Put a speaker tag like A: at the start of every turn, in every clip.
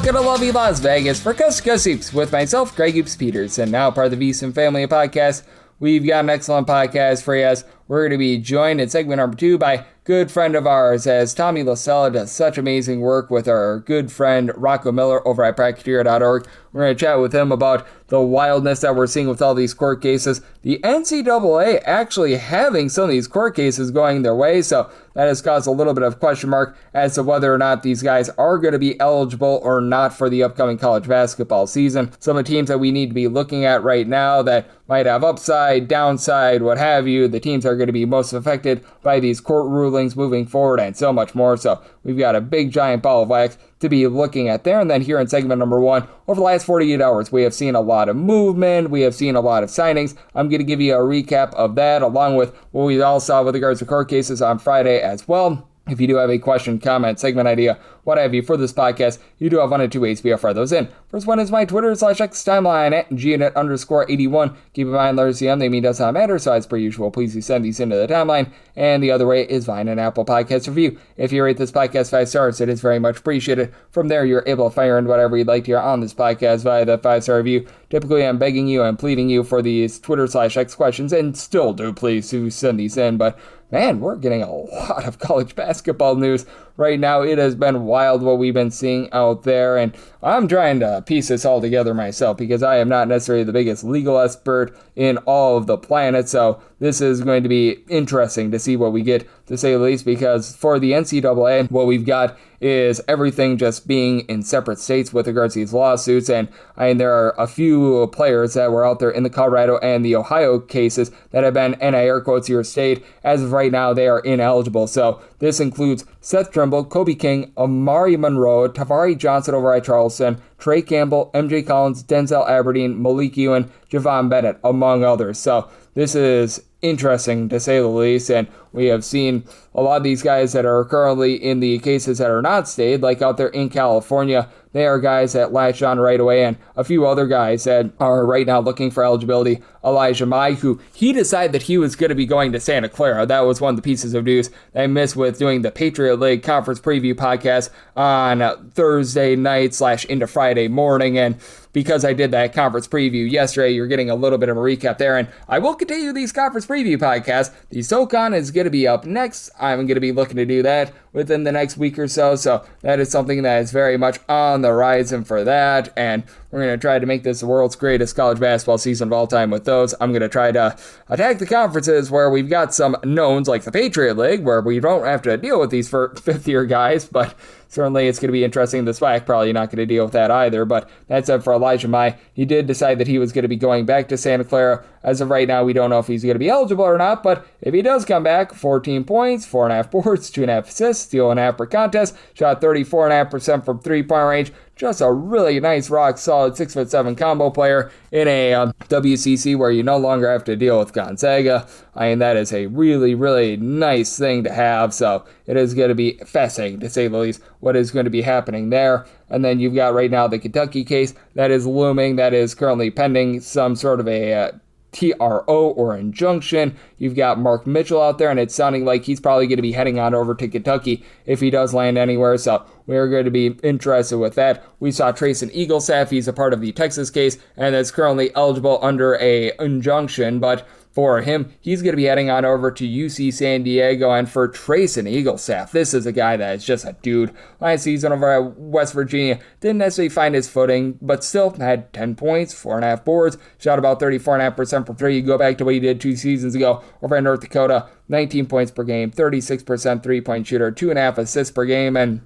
A: Welcome to lovely Las Vegas for Coast to Coast Hoops with myself, Greg Hoops Peters, and now part of the VSiN Family Podcast. We've got an excellent podcast for you. We're going to be joined in segment number 2 by a good friend of ours, as Robbie LaStella does such amazing work with our good friend Rocco Miller over at Bracketeer.org. We're going to chat with him about the wildness that we're seeing with all these court cases. The NCAA actually having some of these court cases going their way, so that has caused a little bit of question mark as to whether or not these guys are going to be eligible or not for the upcoming college basketball season. Some of the teams that we need to be looking at right now that might have upside, downside, what have you, the teams that are going to be most affected by these court rulings moving forward, and so much more. So we've got a big giant ball of wax to be looking at there. And then here in segment number 1, over the last 48 hours, we have seen a lot of movement. We have seen a lot of signings. I'm going to give you a recap of that, along with what we all saw with regards to court cases on Friday as well. If you do have a question, comment, segment idea, what have you for this podcast, you do have one of two ways to fire those in. First one is my Twitter/X timeline at GNet_81. Keep in mind, letters CM, they mean does not matter, so as per usual, please do send these into the timeline. And the other way is via an Apple Podcast review. If you rate this podcast 5 stars, it is very much appreciated. From there, you're able to fire in whatever you'd like to hear on this podcast via the 5-star review. Typically, I'm begging you and pleading you for these Twitter/X questions, and still do please do send these in, but man, we're getting a lot of college basketball news right now. It has been wild what we've been seeing out there, and I'm trying to piece this all together myself because I am not necessarily the biggest legal expert in all of the planet, so this is going to be interesting to see what we get, to say the least, because for the NCAA, what we've got is everything just being in separate states with regards to these lawsuits, and there are a few players that were out there in the Colorado and the Ohio cases that have been, and I air quotes your state, as of right now they are ineligible. So this includes Seth Trimble, Kobe King, Amari Monroe, Tavari Johnson over at Charleston, Trey Campbell, MJ Collins, Denzel Aberdeen, Malik Ewan, Javon Bennett, among others. So this is interesting to say the least, and we have seen a lot of these guys that are currently in the cases that are not stayed, like out there in California. They are guys that latched on right away, and a few other guys that are right now looking for eligibility. Elijah Mai, who he decided that he was going to be going to Santa Clara. That was one of the pieces of news that I missed with doing the Patriot League Conference Preview podcast on Thursday night / into Friday morning, and because I did that conference preview yesterday, you're getting a little bit of a recap there, and I will continue these conference preview podcasts. The SoCon is going to be up next. I'm going to be looking to do that within the next week or so, so that is something that is very much on the horizon for that, and we're going to try to make this the world's greatest college basketball season of all time with those. I'm going to try to attack the conferences where we've got some knowns, like the Patriot League, where we don't have to deal with these fifth-year guys, but certainly it's going to be interesting. The SWAC probably not going to deal with that either, but that's it for Elijah Mai. He did decide that he was going to be going back to Santa Clara. As of right now, we don't know if he's going to be eligible or not, but if he does come back, 14 points, 4.5 boards, 2.5 assists, steal 1.5 per contest, shot 34.5% from three-point range. Just a really nice, rock-solid 6'7" combo player in a WCC where you no longer have to deal with Gonzaga. That is a really, really nice thing to have, so it is going to be fascinating, to say the least, what is going to be happening there. And then you've got right now the Kentucky case that is looming, that is currently pending some sort of a TRO or injunction. You've got Mark Mitchell out there, and it's sounding like he's probably going to be heading on over to Kentucky if he does land anywhere, so we're going to be interested with that. We saw Trayson Eaglestaff, he's a part of the Texas case, and is currently eligible under a injunction, but for him, he's going to be heading on over to UC San Diego. And for Trayson Eaglestaff, this is a guy that is just a dude. Last season over at West Virginia, didn't necessarily find his footing, but still had 10 points, 4.5 boards, shot about 34.5% from three. You go back to what he did 2 seasons ago over at North Dakota, 19 points per game, 36% three-point shooter, 2.5 assists per game, and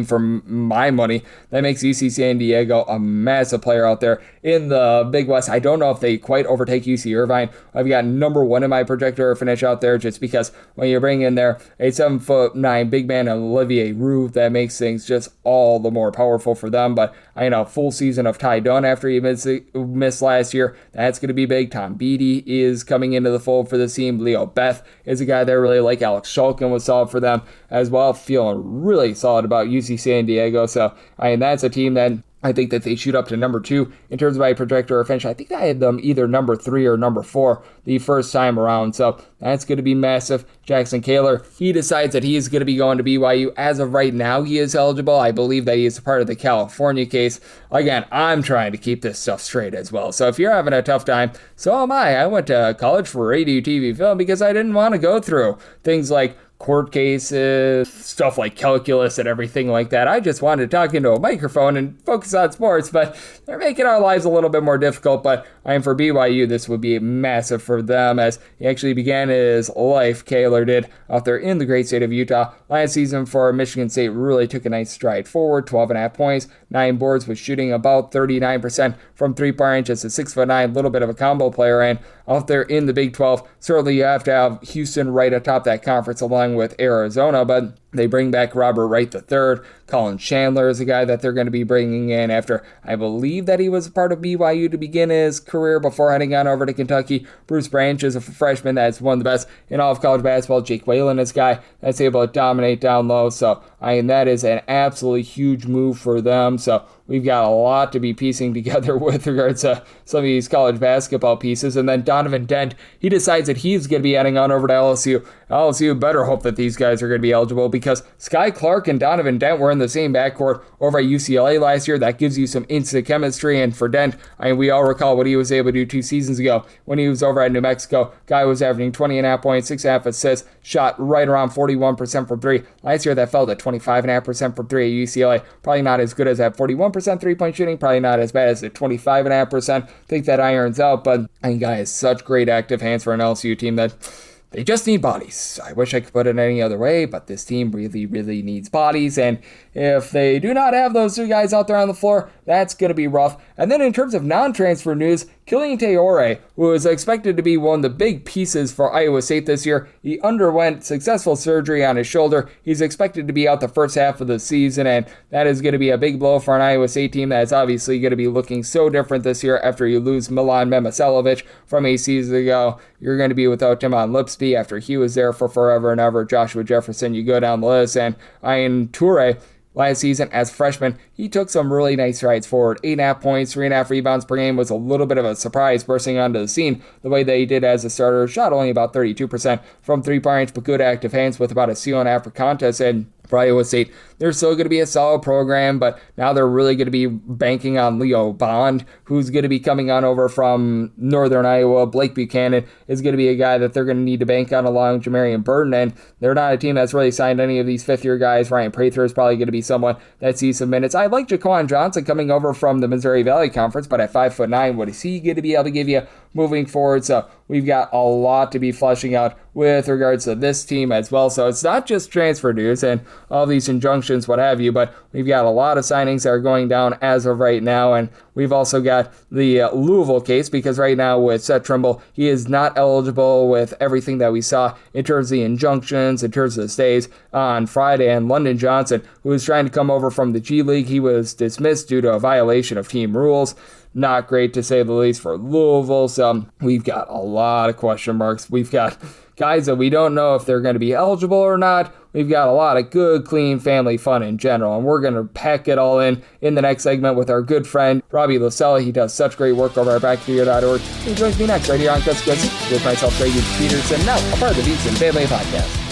A: for my money, that makes UC San Diego a massive player out there in the Big West. I don't know if they quite overtake UC Irvine. I've got number 1 in my projector finish out there, just because when you bring in there a 7'9" big man, Olivier Roux, that makes things just all the more powerful for them. But full season of Ty Dunn after he missed last year, that's going to be big. Tom Beatty is coming into the fold for the team. Leo Beth is a guy that I really like. Alex Shulkin was solid for them as well. Feeling really solid about UC San Diego. So, that's a team that I think that they shoot up to number 2 in terms of my projector finish. I think I had them either number 3 or number 4 the first time around, so that's going to be massive. Jackson Kaler, he decides that he is going to be going to BYU. As of right now, he is eligible. I believe that he is a part of the California case. Again, I'm trying to keep this stuff straight as well, so if you're having a tough time, so am I. I went to college for radio, TV, film because I didn't want to go through things like court cases, stuff like calculus and everything like that. I just wanted to talk into a microphone and focus on sports, but they're making our lives a little bit more difficult. But I am for BYU. This would be massive for them as he actually began his life, Kaler did, out there in the great state of Utah. Last season for Michigan State really took a nice stride forward, 12.5 points, 9 boards, was shooting about 39% from three-point range as a 6'9", little bit of a combo player, and out there in the Big 12, certainly you have to have Houston right atop that conference along with Arizona, but they bring back Robert Wright III. Colin Chandler is a guy that they're going to be bringing in after, I believe that he was a part of BYU to begin his career before heading on over to Kentucky. Bruce Branch is a freshman that's one of the best in all of college basketball. Jake Whalen is a guy that's able to dominate down low, so that is an absolutely huge move for them. So we've got a lot to be piecing together with regards to some of these college basketball pieces. And then Donovan Dent, he decides that he's going to be heading on over to LSU. LSU better hope that these guys are going to be eligible because Sky Clark and Donovan Dent were in the same backcourt over at UCLA last year. That gives you some instant chemistry. And for Dent, we all recall what he was able to do 2 seasons ago when he was over at New Mexico. Guy was averaging 20.5 points, 6.5 assists, shot right around 41% from 3. Last year, that fell to 25.5% from 3 at UCLA. Probably not as good as that 41% three-point shooting. Probably not as bad as the 25.5%. Think that irons out, but guy has such great active hands for an LSU team that they just need bodies. I wish I could put it any other way, but this team really, really needs bodies. And if they do not have those 2 guys out there on the floor, that's going to be rough. And then in terms of non-transfer news, Killian Teore, who is expected to be one of the big pieces for Iowa State this year, he underwent successful surgery on his shoulder. He's expected to be out the first half of the season, and that is going to be a big blow for an Iowa State team that is obviously going to be looking so different this year after you lose Milan Memiselovic from a season ago. You're going to be without Timon Lipsby after he was there for forever and ever. Joshua Jefferson, you go down the list, and Ian Toure, last season as a freshman, he took some really nice strides forward. 8.5 points, 3.5 rebounds per game was a little bit of a surprise bursting onto the scene the way that he did as a starter. Shot only about 32% from 3-point range, but good active hands with about a steal and a half per contest. And for Iowa State, they're still going to be a solid program, but now they're really going to be banking on Leo Bond, who's going to be coming on over from Northern Iowa. Blake Buchanan is going to be a guy that they're going to need to bank on along Jamarian Burton, and they're not a team that's really signed any of these fifth-year guys. Ryan Prather is probably going to be someone that sees some minutes. I like Jaquan Johnson coming over from the Missouri Valley Conference, but at 5'9", what is he going to be able to give you moving forward? So we've got a lot to be fleshing out with regards to this team as well. So it's not just transfer news and all these injunctions, what have you, but we've got a lot of signings that are going down as of right now. And we've also got the Louisville case, because right now with Seth Trimble, he is not eligible with everything that we saw in terms of the injunctions, in terms of the stays on Friday. And London Johnson, who was trying to come over from the G League, he was dismissed due to a violation of team rules. Not great, to say the least, for Louisville. So we've got a lot of question marks. We've got guys that we don't know if they're going to be eligible or not. We've got a lot of good, clean family fun in general, and we're going to pack it all in the next segment with our good friend, Robbie LaStella. He does such great work over at backtoyear.org. He joins me next right here on Cuts with myself, Greg Peterson, now a part of the VSiN Family Podcast.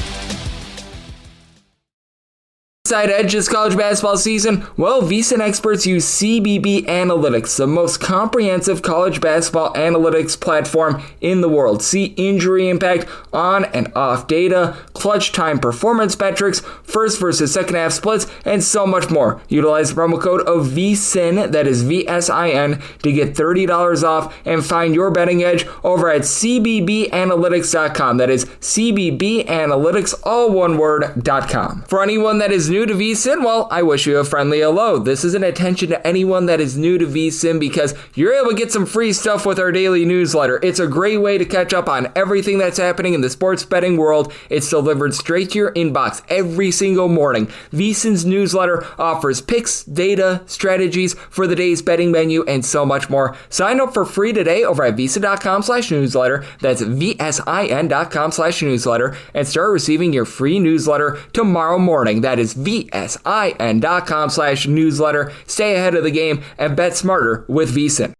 A: Side edge this college basketball season? Well, VSiN experts use CBB Analytics, the most comprehensive college basketball analytics platform in the world. See injury impact, on and off data, clutch time performance metrics, first versus second half splits, and so much more. Utilize the promo code of VSiN, that is VSIN, to get $30 off and find your betting edge over at cbbanalytics.com. That is cbbanalytics, all one word.com. For anyone that is new to VSiN, well, I wish you a friendly hello. This is an attention to anyone that is new to VSiN because you're able to get some free stuff with our daily newsletter. It's a great way to catch up on everything that's happening in the sports betting world. It's delivered straight to your inbox every single morning. VSiN's newsletter offers picks, data, strategies for the day's betting menu, and so much more. Sign up for free today over at VSiN.com/newsletter. That's VSIN.com/newsletter, and start receiving your free newsletter tomorrow morning. That is vsin.com/newsletter. Stay ahead of the game and bet smarter with VSiN.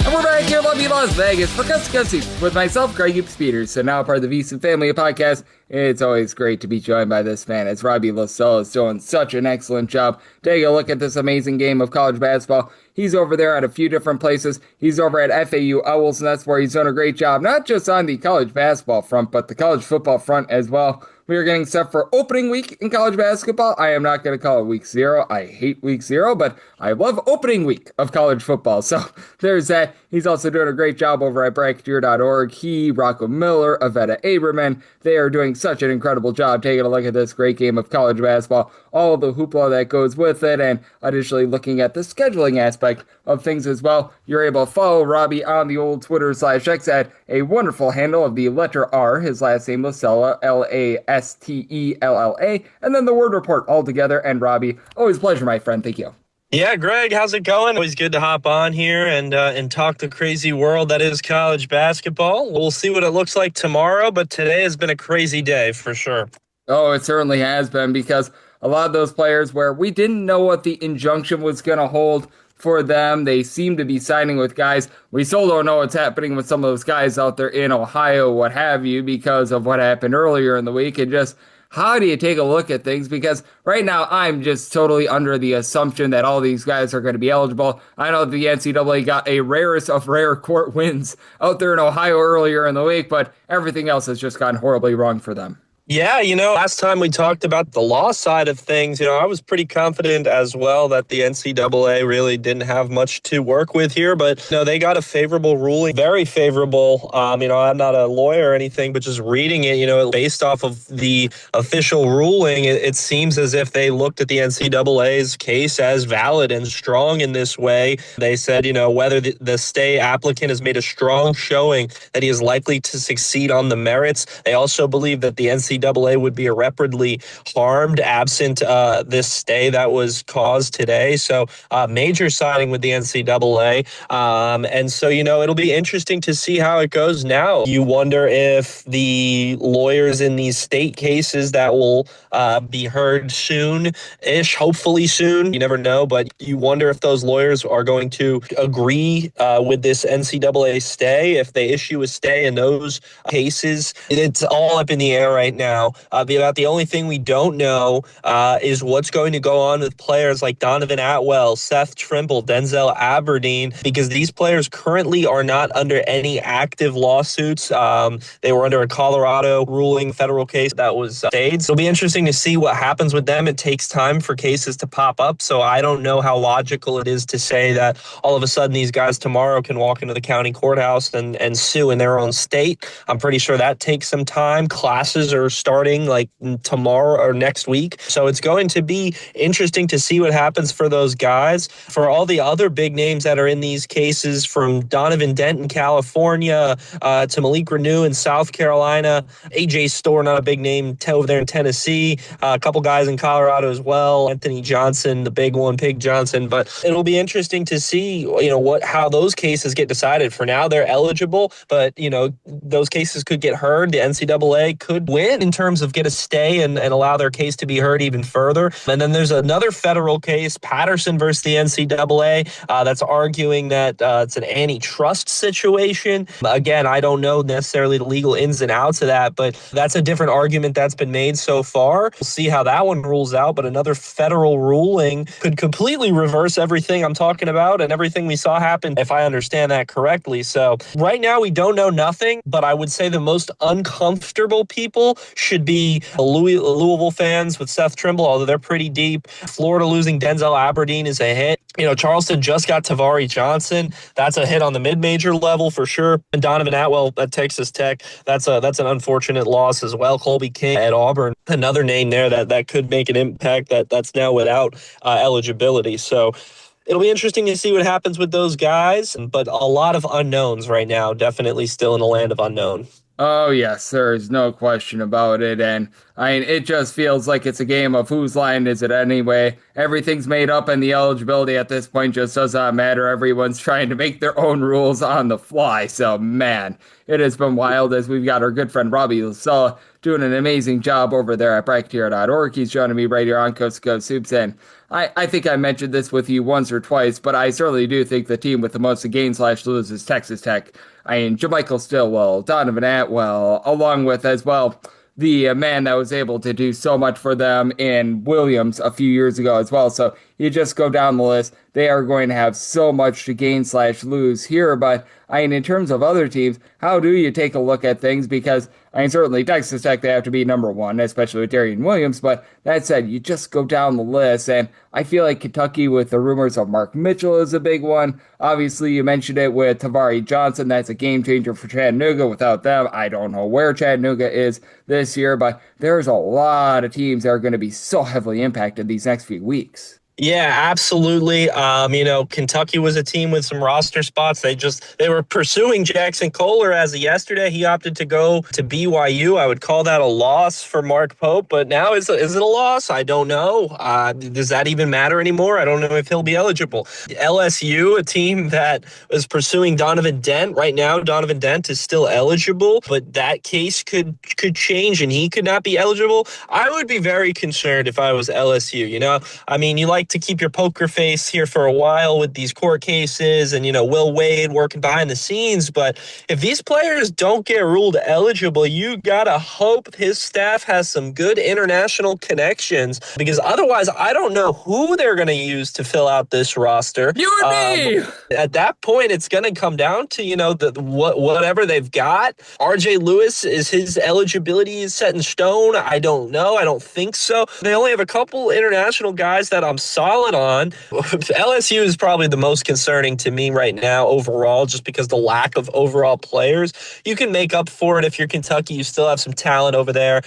A: And we're back here in lovely Las Vegas for Cuscusy with myself, Greg Peters, and now part of the VSiN family podcast. It's always great to be joined by this man, as Robbie LaStella is doing such an excellent job. Take a look at this amazing game of college basketball. He's over there at a few different places. He's over at FAU Owls, and that's where he's done a great job, not just on the college basketball front, but the college football front as well. We are getting set for opening week in college basketball. I am not going to call it week 0. I hate week 0, but I love opening week of college football. So there's that. He's also doing a great job over at bracketeer.org. He, Rocco Miller, Avetta Aberman, they are doing such an incredible job taking a look at this great game of college basketball, all of the hoopla that goes with it, and additionally looking at the scheduling aspect of things as well. You're able to follow Robbie on the old Twitter/X at a wonderful handle of the letter R, his last name LaStella, LaStella, and then the word report all together. And Robbie, always a pleasure, my friend. Thank you.
B: Yeah, Greg, how's it going? Always good to hop on here and talk the crazy world that is college basketball. We'll see what it looks like tomorrow, but today has been a crazy day for sure.
A: Oh, it certainly has been, because a lot of those players where we didn't know what the injunction was going to hold for them, they seem to be signing with guys. We still don't know what's happening with some of those guys out there in Ohio, what have you, because of what happened earlier in the week. And just how do you take a look at things? Because right now I'm just totally under the assumption that all these guys are going to be eligible. I know the NCAA got a rarest of rare court wins out there in Ohio earlier in the week, but everything else has just gone horribly wrong for them.
B: Yeah, last time we talked about the law side of things, I was pretty confident as well that the NCAA really didn't have much to work with here, but they got a favorable ruling, very favorable. I'm not a lawyer or anything, but just reading it, based off of the official ruling, it seems as if they looked at the NCAA's case as valid and strong in this way. They said, whether the stay applicant has made a strong showing that he is likely to succeed on the merits. They also believe that the NCAA would be irreparably harmed absent this stay that was caused today. So major siding with the NCAA. And so, it'll be interesting to see how it goes now. You wonder if the lawyers in these state cases that will be heard soon-ish, hopefully soon, you never know, but you wonder if those lawyers are going to agree with this NCAA stay. If they issue a stay in those cases, it's all up in the air right now. About the only thing we don't know is what's going to go on with players like Donovan Atwell, Seth Trimble, Denzel Aberdeen, because these players currently are not under any active lawsuits. They were under a Colorado ruling federal case that was stayed. So it'll be interesting to see what happens with them. It takes time for cases to pop up, so I don't know how logical it is to say that all of a sudden these guys tomorrow can walk into the county courthouse and sue in their own state. I'm pretty sure that takes some time. Classes are starting like tomorrow or next week. So it's going to be interesting to see what happens for those guys. For all the other big names that are in these cases, from Donovan Dent in California to Malik Renew in South Carolina, AJ Storr, not a big name over there in Tennessee, a couple guys in Colorado as well, Anthony Johnson, the big one, Pig Johnson. But it'll be interesting to see, how those cases get decided. For now, they're eligible, but, those cases could get heard. The NCAA could win in terms of get a stay and allow their case to be heard even further. And then there's another federal case, Patterson versus the NCAA, that's arguing that it's an antitrust situation. Again, I don't know necessarily the legal ins and outs of that, but that's a different argument that's been made so far. We'll see how that one rules out, but another federal ruling could completely reverse everything I'm talking about and everything we saw happen, if I understand that correctly. So right now we don't know nothing, but I would say the most uncomfortable people should be Louisville fans with Seth Trimble, although they're pretty deep. Florida losing Denzel Aberdeen is a hit. Charleston just got Tavari Johnson. That's a hit on the mid-major level for sure. And Donovan Atwell at Texas Tech, that's an unfortunate loss as well. Colby King at Auburn, another name there that could make an impact that's now without eligibility. So it'll be interesting to see what happens with those guys, but a lot of unknowns right now, definitely still in the land of unknown.
A: Oh, yes, there is no question about it. And it just feels like it's a game of whose line is it anyway. Everything's made up, and the eligibility at this point just does not matter. Everyone's trying to make their own rules on the fly. So, man, it has been wild as we've got our good friend Robbie LaStella doing an amazing job over there at bracketeer.org. He's joining me right here on Coast to Coast Hoops. And I think I mentioned this with you once or twice, but I certainly do think the team with the most gain/lose is Texas Tech. I mean, JaMychal Stillwell, Donovan Atwell, along with as well the man that was able to do so much for them in Williams a few years ago as well. So you just go down the list. They are going to have so much to gain/lose here. But I mean, in terms of other teams, how do you take a look at things? Because I mean, certainly Texas Tech, they have to be number one, especially with Darian Williams. But that said, you just go down the list. And I feel like Kentucky, with the rumors of Mark Mitchell, is a big one. Obviously, you mentioned it with Tavari Johnson. That's a game changer for Chattanooga. Without them, I don't know where Chattanooga is this year. But there's a lot of teams that are going to be so heavily impacted these next few weeks.
B: Yeah, absolutely. Kentucky was a team with some roster spots. They were pursuing Jackson Kohler as of yesterday. He opted to go to BYU. I would call that a loss for Mark Pope, but now is it a loss? I don't know. Does that even matter anymore? I don't know if he'll be eligible. LSU, a team that was pursuing Donovan Dent. Right now, Donovan Dent is still eligible, but that case could change and he could not be eligible. I would be very concerned if I was LSU. You like to keep your poker face here for a while with these court cases and, Will Wade working behind the scenes. But if these players don't get ruled eligible, you got to hope his staff has some good international connections, because otherwise I don't know who they're going to use to fill out this roster.
A: You and me!
B: At that point, it's going to come down to, whatever they've got. RJ Lewis, is his eligibility set in stone? I don't know. I don't think so. They only have a couple international guys that I'm solid on. LSU is probably the most concerning to me right now overall, just because the lack of overall players. You can make up for it if you're Kentucky. You still have some talent over there.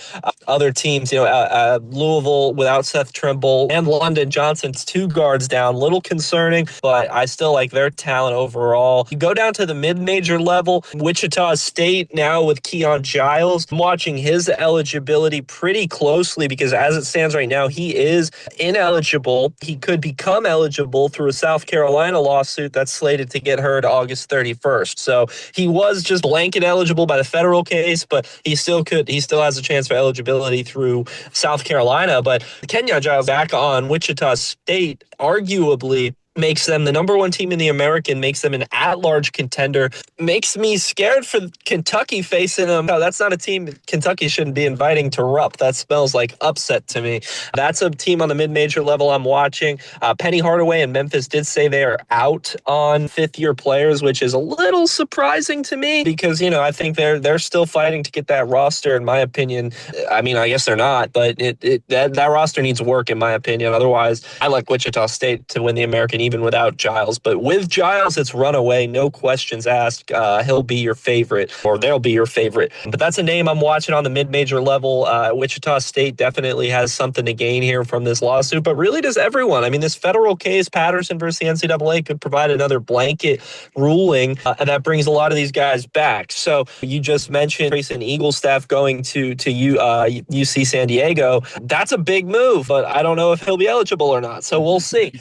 B: Other teams, Louisville without Seth Trimble and London Johnson's two guards down, little concerning, but I still like their talent overall. You go down to the mid-major level, Wichita State now with Keon Giles. I'm watching his eligibility pretty closely, because as it stands right now, he is ineligible. He could become eligible through a South Carolina lawsuit that's slated to get heard August 31st. So he was just blanket eligible by the federal case, but he still has a chance for eligibility through South Carolina. But Kenyon Giles back on Wichita State arguably makes them the number one team in the American, makes them an at-large contender, makes me scared for Kentucky facing them. No, that's not a team Kentucky shouldn't be inviting to Rupp. That smells like upset to me. That's a team on the mid-major level I'm watching. Penny Hardaway and Memphis did say they are out on fifth-year players, which is a little surprising to me, because, I think they're still fighting to get that roster, in my opinion. I mean, I guess they're not, but that roster needs work, in my opinion. Otherwise, I like Wichita State to win the American even without Giles. But with Giles, it's runaway, no questions asked. He'll be your favorite, or they'll be your favorite. But that's a name I'm watching on the mid-major level. Wichita State definitely has something to gain here from this lawsuit, but really does everyone. I mean, this federal case, Patterson versus the NCAA, could provide another blanket ruling, and that brings a lot of these guys back. So you just mentioned Grayson Eaglestaff going to UC San Diego. That's a big move, but I don't know if he'll be eligible or not. So we'll see.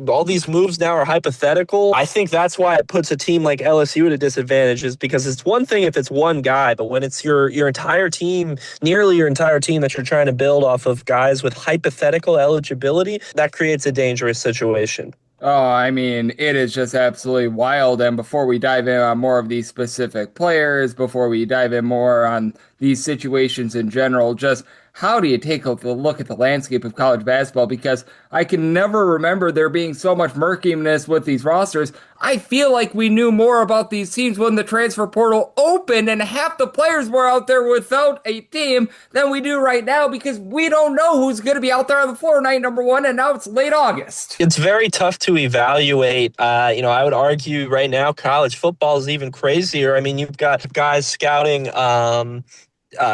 B: All these moves now are hypothetical. I think that's why it puts a team like LSU at a disadvantage, is because it's one thing if it's one guy, but when it's your entire team, nearly your entire team that you're trying to build off of guys with hypothetical eligibility, that creates a dangerous situation.
A: Oh, I mean, it is just absolutely wild. And before we dive in on more of these specific players, before we dive in more on these situations in general, just how do you take a look at the landscape of college basketball? Because I can never remember there being so much murkiness with these rosters. I feel like we knew more about these teams when the transfer portal opened and half the players were out there without a team than we do right now, because we don't know who's going to be out there on the floor night number one, and now it's late August.
B: It's very tough to evaluate. I would argue right now college football is even crazier. I mean, you've got guys scouting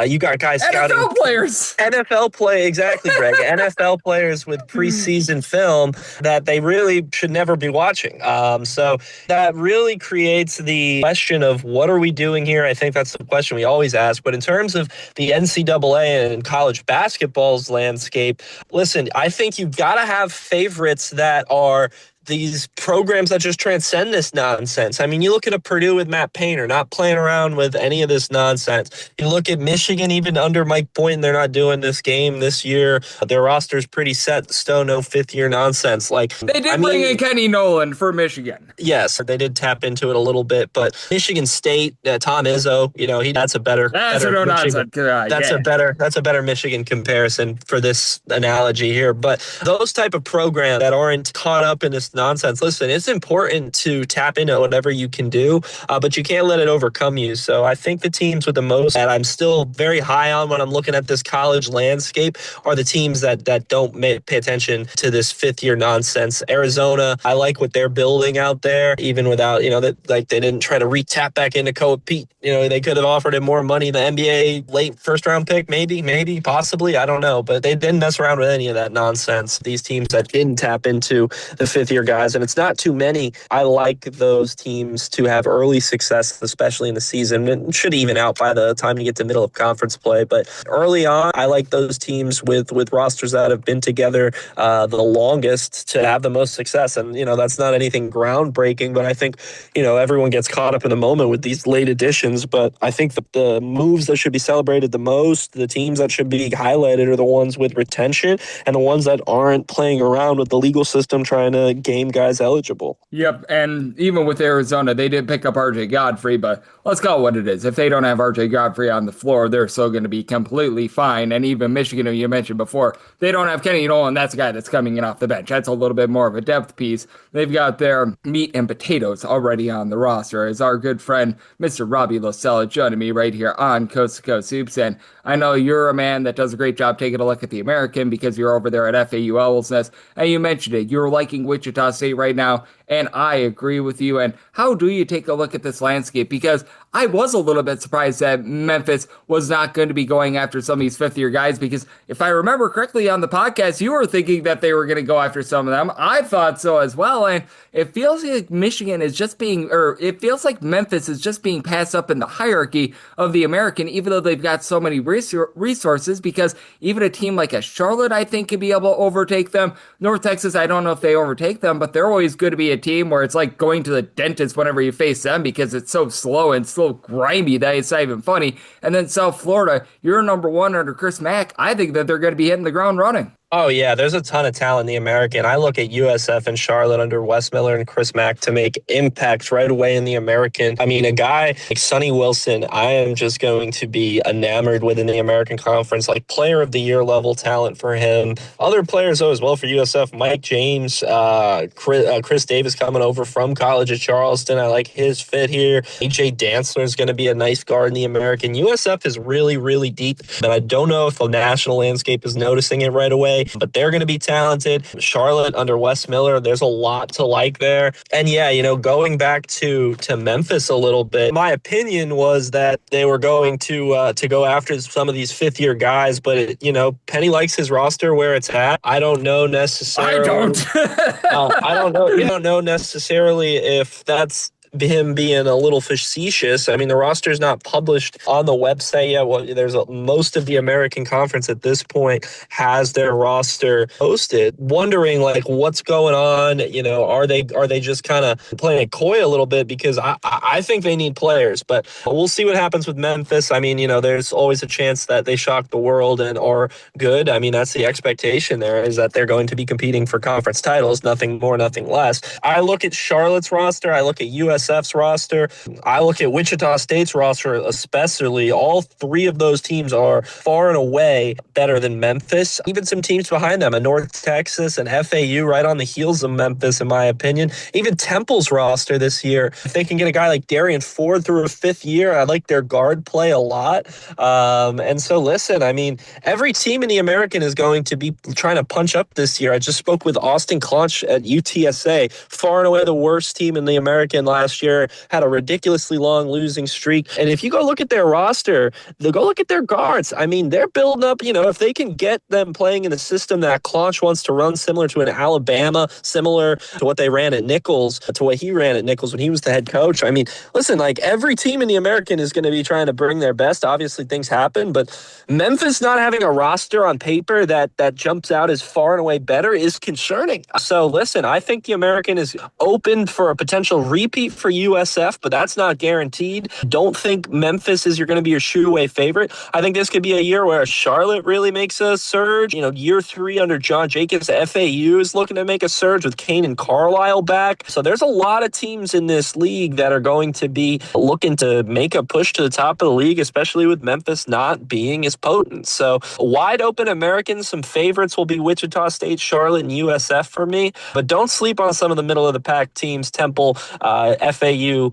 B: you got guys scouting
A: NFL players.
B: NFL play, exactly, Greg. NFL players with preseason film that they really should never be watching. So that really creates the question of what are we doing here? I think that's the question we always ask. But in terms of the NCAA and college basketball's landscape, listen, I think you've got to have favorites that are these programs that just transcend this nonsense. I mean, you look at a Purdue with Matt Painter, not playing around with any of this nonsense. You look at Michigan, even under Mike Boynton, they're not doing this game this year. Their roster's pretty set in stone, no fifth-year nonsense.
A: They did bring in Kenny Nolan for Michigan.
B: Yes, they did tap into it a little bit, but Michigan State, Tom Izzo, that's a better.
A: That's a no-nonsense.
B: That's a better Michigan comparison for this analogy here. But those type of programs that aren't caught up in this nonsense, listen, it's important to tap into whatever you can do, but you can't let it overcome you. So I think the teams with the most that I'm still very high on when I'm looking at this college landscape are the teams that don't pay attention to this fifth-year nonsense. Arizona, I like what they're building out there, even without, they didn't try to tap back into Koa Pete. They could have offered him more money, the NBA late first-round pick, maybe, possibly, I don't know. But they didn't mess around with any of that nonsense. These teams that didn't tap into the fifth-year guys, and it's not too many. I like those teams to have early success, especially in the season. It should even out by the time you get to middle of conference play. But early on, I like those teams with rosters that have been together the longest to have the most success. And, that's not anything groundbreaking, but I think, everyone gets caught up in the moment with these late additions. But I think the moves that should be celebrated the most, the teams that should be highlighted are the ones with retention and the ones that aren't playing around with the legal system trying to game guys eligible.
A: Yep, and even with Arizona, they did pick up RJ Godfrey, but let's call it what it is. If they don't have RJ Godfrey on the floor, they're still going to be completely fine. And even Michigan, who you mentioned before, they don't have Kenny Nolan. That's a guy that's coming in off the bench. That's a little bit more of a depth piece. They've got their meat and potatoes already on the roster, as our good friend, Mr. Robbie LaStella, joining me right here on Coast to Coast Hoops. And I know you're a man that does a great job taking a look at the American because you're over there at FAU Owl's Nest, and you mentioned it. You're liking Wichita State right now, and I agree with you. And how do you take a look at this landscape? Because I was a little bit surprised that Memphis was not going to be going after some of these fifth-year guys, because if I remember correctly on the podcast, you were thinking that they were going to go after some of them. I thought so as well, and it feels like it feels like Memphis is just being passed up in the hierarchy of the American, even though they've got so many resources, because even a team like a Charlotte, I think, could be able to overtake them. North Texas, I don't know if they overtake them, but they're always going to be a team where it's like going to the dentist whenever you face them because it's so slow and so grimy that it's not even funny. And then South Florida, you're number one under Chris Mack. I think that they're going to be hitting the ground running.
B: Oh, yeah, there's a ton of talent in the American. I look at USF and Charlotte under Wes Miller and Chris Mack to make impacts right away in the American. I mean, a guy like Sonny Wilson, I am just going to be enamored with in the American Conference, like player of the year level talent for him. Other players, though, as well for USF, Mike James, Chris Davis coming over from college at Charleston. I like his fit here. AJ Dantzler is going to be a nice guard in the American. USF is really, really deep, and I don't know if the national landscape is noticing it right away, but they're going to be talented. Charlotte under Wes Miller, there's a lot to like there. And yeah, going back to Memphis a little bit, my opinion was that they were going to go after some of these fifth-year guys, but Penny likes his roster where it's at. I don't know necessarily.
A: I don't.
B: I don't know. You don't know necessarily if that's him being a little facetious. I mean, the roster is not published on the website yet. Well, most of the American Conference at this point has their roster posted. Wondering what's going on. Are they just kind of playing it coy a little bit? Because I think they need players, but we'll see what happens with Memphis. I mean, there's always a chance that they shock the world and are good. I mean, that's the expectation there, is that they're going to be competing for conference titles, nothing more, nothing less. I look at Charlotte's roster. I look at USF's roster. I look at Wichita State's roster especially. All three of those teams are far and away better than Memphis. Even some teams behind them, a North Texas and FAU right on the heels of Memphis, in my opinion. Even Temple's roster this year, if they can get a guy like Darian Ford through a fifth year, I like their guard play a lot. And so listen, I mean, every team in the American is going to be trying to punch up this year. I just spoke with Austin Clunch at UTSA, far and away the worst team in the American last last year, had a ridiculously long losing streak. And if you go look at their roster, go look at their guards. I mean, they're building up, if they can get them playing in the system that Klosh wants to run, similar to an Alabama, similar to what they ran at Nichols, to what he ran at Nichols when he was the head coach. I mean, listen, like every team in the American is going to be trying to bring their best. Obviously, things happen, but Memphis not having a roster on paper that jumps out as far and away better is concerning. So listen, I think the American is open for a potential repeat for USF, but that's not guaranteed. Don't think Memphis is going to be your shoot-away favorite. I think this could be a year where Charlotte really makes a surge. Year 3 under John Jacobs, FAU is looking to make a surge with Kane and Carlisle back. So there's a lot of teams in this league that are going to be looking to make a push to the top of the league, especially with Memphis not being as potent. So wide open Americans, some favorites will be Wichita State, Charlotte, and USF for me. But don't sleep on some of the middle of the pack teams, Temple, FAU,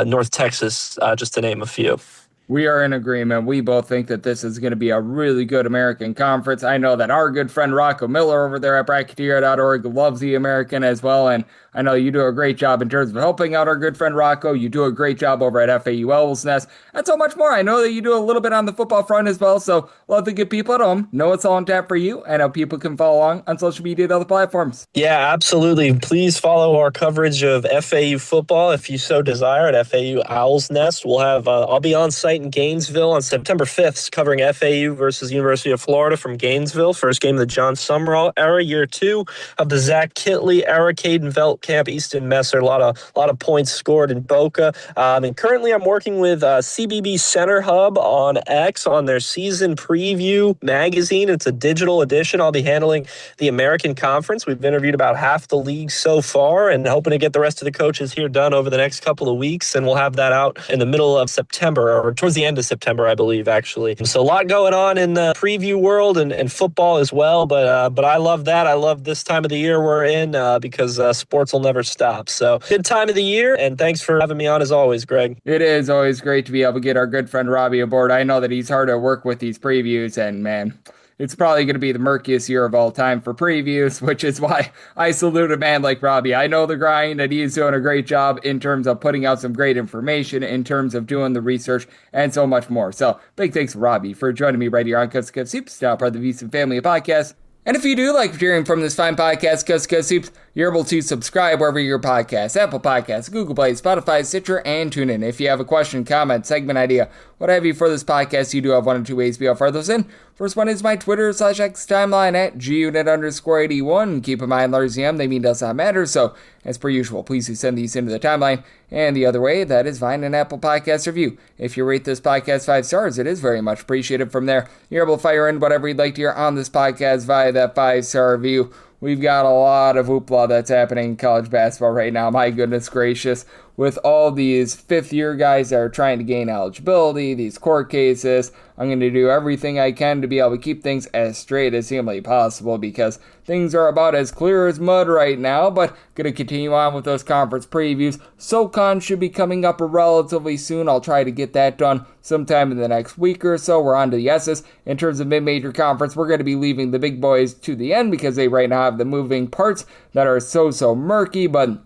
B: North Texas, just to name a few.
A: We are in agreement. We both think that this is going to be a really good American conference. I know that our good friend Rocco Miller over there at Bracketeer.org loves the American as well, and I know you do a great job in terms of helping out our good friend Rocco. You do a great job over at FAU Owl's Nest, and so much more. I know that you do a little bit on the football front as well, so love to get people at home know it's all on tap for you, and how people can follow along on social media and other platforms.
B: Yeah, absolutely. Please follow our coverage of FAU football if you so desire at FAU Owl's Nest. We'll have I'll be on site in Gainesville on September 5th covering FAU versus University of Florida from Gainesville. First game of the John Summerall era, year 2 of the Zach Kitley era, Caden Veltkamp, Easton Messer. A lot of points scored in Boca. And currently I'm working with CBB Center Hub on X on their season preview magazine. It's a digital edition. I'll be handling the American Conference. We've interviewed about half the league so far and hoping to get the rest of the coaches here done over the next couple of weeks. And we'll have that out in the middle of September, or towards the end of September, I believe, actually. So a lot going on in the preview world and football as well. But I love that. I love this time of the year we're in because sports will never stop. So good time of the year. And thanks for having me on as always, Greg.
A: It is always great to be able to get our good friend Robbie aboard. I know that he's hard to work with these previews, and man, it's probably going to be the murkiest year of all time for previews, which is why I salute a man like Robbie. I know the grind, and he's doing a great job in terms of putting out some great information, in terms of doing the research, and so much more. So big thanks to Robbie for joining me right here on Cuts Cuts Soups, now part of the VSiN family of podcasts. And if you do like hearing from this fine podcast, Cuts Cuts Soups, you're able to subscribe wherever your podcasts, Apple Podcasts, Google Play, Spotify, Stitcher, and TuneIn. If you have a question, comment, segment idea, what have you for this podcast, you do have one or two ways to be able to fire those in. First one is my Twitter/X timeline at gunit_81. Keep in mind, Lars EM, they mean does not matter. So, as per usual, please do send these into the timeline. And the other way, that is find an Apple Podcast review. If you rate this podcast 5 stars, it is very much appreciated. From there, you're able to fire in whatever you'd like to hear on this podcast via that 5-star review. We've got a lot of hoopla that's happening in college basketball right now. My goodness gracious. With all these fifth-year guys that are trying to gain eligibility, these court cases, I'm going to do everything I can to be able to keep things as straight as humanly possible because things are about as clear as mud right now, but going to continue on with those conference previews. SoCon should be coming up relatively soon. I'll try to get that done sometime in the next week or so. We're on to the S's. In terms of mid-major conference, we're going to be leaving the big boys to the end because they right now have the moving parts that are so murky, but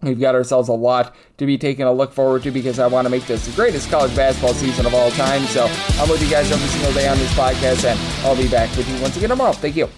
A: we've got ourselves a lot to be taking a look forward to because I want to make this the greatest college basketball season of all time. So I'm with you guys every single day on this podcast, and I'll be back with you once again tomorrow. Thank you.